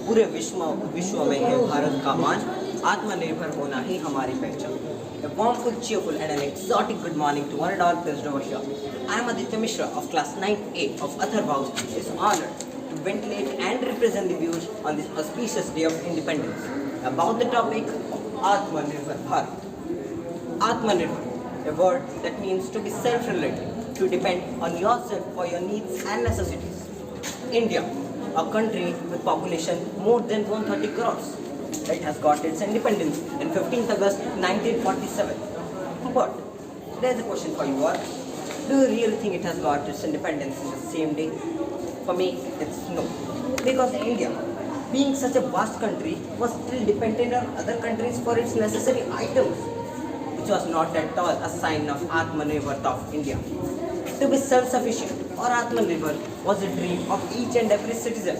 पूरे विश्व में है भारत का मान, आत्मनिर्भर होना ही हमारी पहचान. A warmful, cheerful and an exotic good morning to one and all present over here. I am Aditya Mishra of class 9A of Atharv is honored to ventilate and represent the views on this auspicious day of independence. About the topic, ATMANIRVAR Bharat. Atmanirbhar, a word that means to be self-reliant, to depend on yourself for your needs and necessities. India, a country with population more than 130 crores. It has got its independence in 15th August 1947. But there is a question for you all. Do you really think it has got its independence in the same day? For me, it's no. Because India, being such a vast country, was still dependent on other countries for its necessary items, which was not at all a sign of Atmanirbhar of India. To be self-sufficient or Atmanirbhar was a dream of each and every citizen.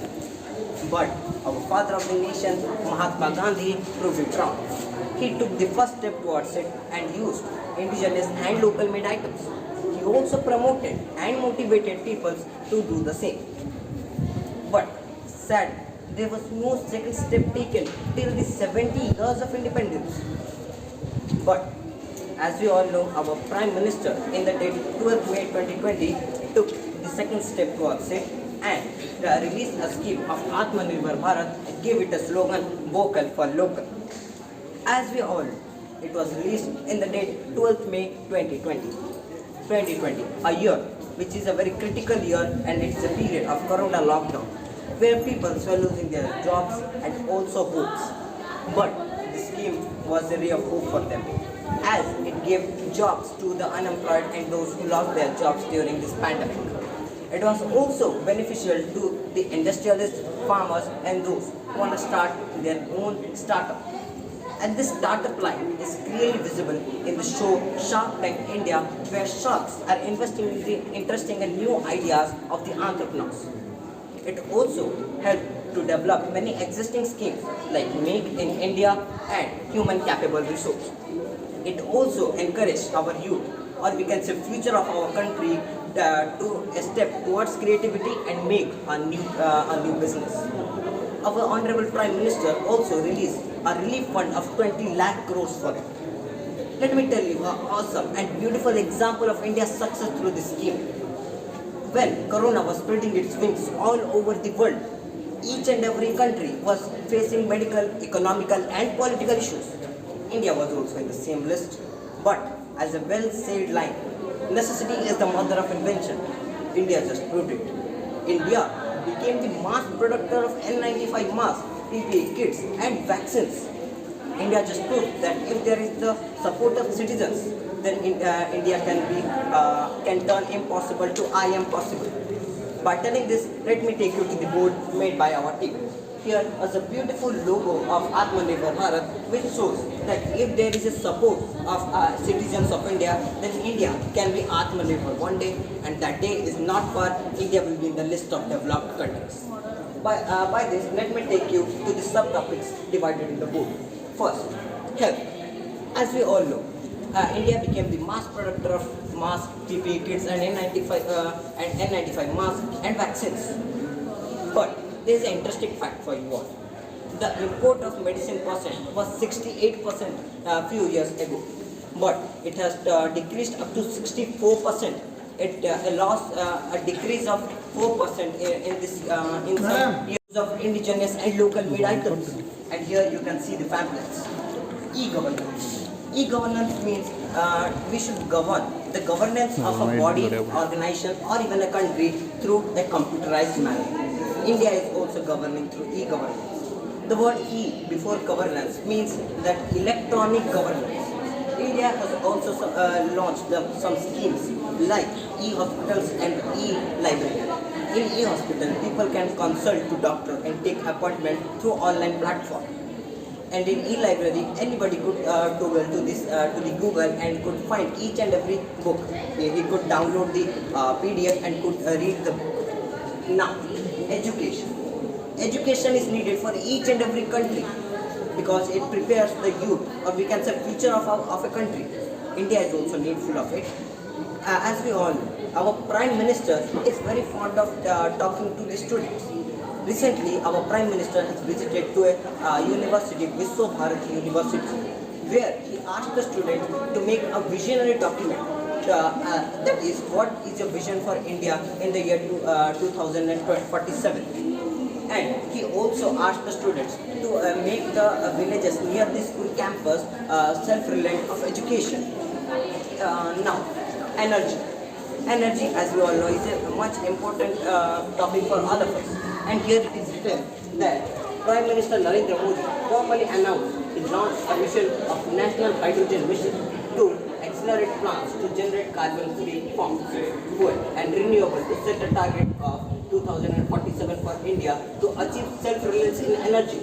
But our father of the nation, Mahatma Gandhi, proved it wrong. He took the first step towards it and used indigenous and local made items. He also promoted and motivated people to do the same. But sad, there was no second step taken till the 70 years of independence. But as we all know, our Prime Minister in the date 12th May 2020 took the second step towards it and released a scheme of Atmanirbhar Bharat and gave it a slogan, vocal for local. As we all know, it was released in the date 12th May 2020, a year which is a very critical year, and it's a period of Corona lockdown where people were losing their jobs and also hopes. But the scheme was a ray of hope for them, as it gave jobs to the unemployed and those who lost their jobs during this pandemic. It was also beneficial to the industrialists, farmers and those who want to start their own startup. And this startup line is clearly visible in the show Shark Tank India, where sharks are investing in the interesting and new ideas of the entrepreneurs. It also helped to develop many existing schemes like Make in India and Human Capable Resource. It also encouraged our youth, or we can say future of our country, to a step towards creativity and make a new business. Our Honorable Prime Minister also released a relief fund of 20 lakh crores for it. Let me tell you an awesome and beautiful example of India's success through this scheme. When Corona was spreading its wings all over the world, each and every country was facing medical, economical and political issues. India was also in the same list. But as a well-said line, necessity is the mother of invention. India just proved it. India became the mass producer of N95 masks, PPE kits and vaccines. India just proved that if there is the support of citizens, then India can turn impossible to I am possible. By telling this, let me take you to the board made by our team. Here is a beautiful logo of Atmanirbhar Bharat, which shows that if there is a support of citizens of India, then India can be Atmanirbhar one day, and that day is not far. India will be in the list of developed countries. By this, let me take you to the subtopics divided in the board. First, health. As we all know, India became the mass producer of masks, PPE kits, and N95 masks and vaccines. But there is an interesting fact for you all. The import of medicine percent was 68% a few years ago, but it has decreased up to 64%. It lost a decrease of 4% in some years of indigenous and local made items. And here you can see the pamphlets. E-governance. E-governance means we should govern the governance of a body, organization or even a country through a computerized manner. India is also governing through e-governance. The word E before governance means that electronic governance. India has also launched some schemes like e-hospitals and e-library. In e-hospital, people can consult to doctor and take appointment through online platform. And in e-library, anybody could toggle to the Google and could find each and every book. He could download the PDF and could read the book. Now, education. Education is needed for each and every country because it prepares the youth, or we can say future of a country. India is also needful of it. As we all know, our Prime Minister is very fond of talking to the students. Recently, our Prime Minister has visited to a university, BHARAT University, where he asked the students to make a visionary document. That is, what is your vision for India in the year 2047? And he also asked the students to make the villages near the school campus self-reliant of education. Now, energy. Energy, as we all know, is a much important topic for all of us. And here it is written that Prime Minister Narendra Modi formally announced the launch a mission of National Hydrogen Mission to accelerate plans to generate carbon-free forms, fuel and renewable to set a target of 2047 for India to achieve self-reliance in energy.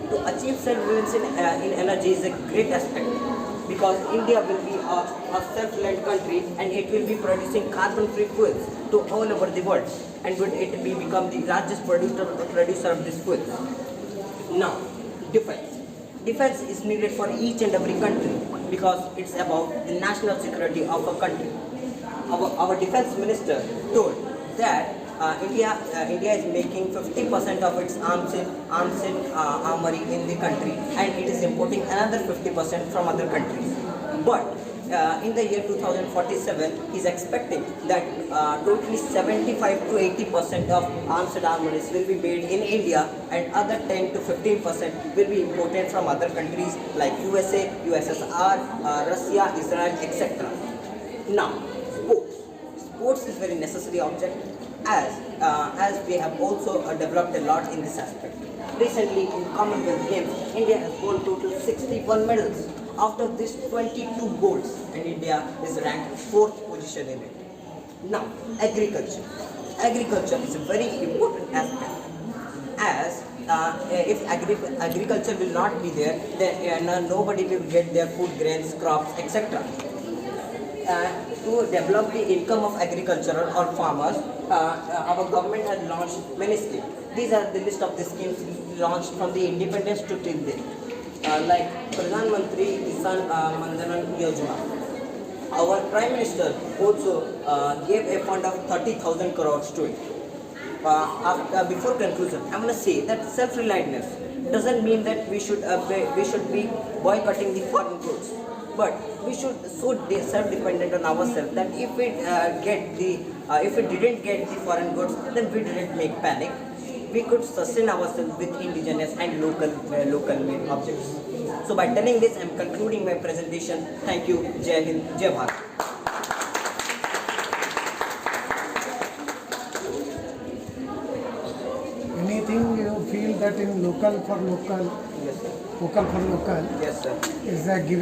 To achieve self-reliance in energy is a great aspect, because India will be a self-reliant country and it will be producing carbon-free fuels to all over the world, and would it be become the largest producer of this fuels. Now, defense. Defense is needed for each and every country because it's about the national security of a country. Our defense minister told that India is making 50% of its arms in armory in the country, and it is importing another 50% from other countries. But in the year 2047, he is expecting that totally 75 to 80% of arms and armories will be made in India, and other 10 to 15% will be imported from other countries like USA, USSR, Russia, Israel, etc. Now, sports. Sports is very necessary object, as we have also developed a lot in this aspect. Recently in Commonwealth Games, India has won total 61 medals. Out of this, 22 golds, and India is ranked 4th position in it. Now, agriculture. Agriculture is a very important aspect, as if agriculture will not be there, then nobody will get their food, grains, crops, etc. To develop the income of agricultural or farmers, our government has launched many schemes. These are the list of the schemes launched from the independence to till date, like Pradhan Mantri Kisan Mandhan Yojana. Our Prime Minister also gave a fund of 30,000 crores to it. Before conclusion, I want to say that self-reliance doesn't mean that we should be boycotting the foreign goods, but we should so self-dependent on ourselves that if we didn't get the foreign goods, then we didn't make panic. We could sustain ourselves with indigenous and local made objects. So by telling this, I am concluding my presentation. Thank you. Jai Hind, Jai Bharat. Anything you feel that in local for local, Yes, sir. vocal for local, Yes, sir. is a given.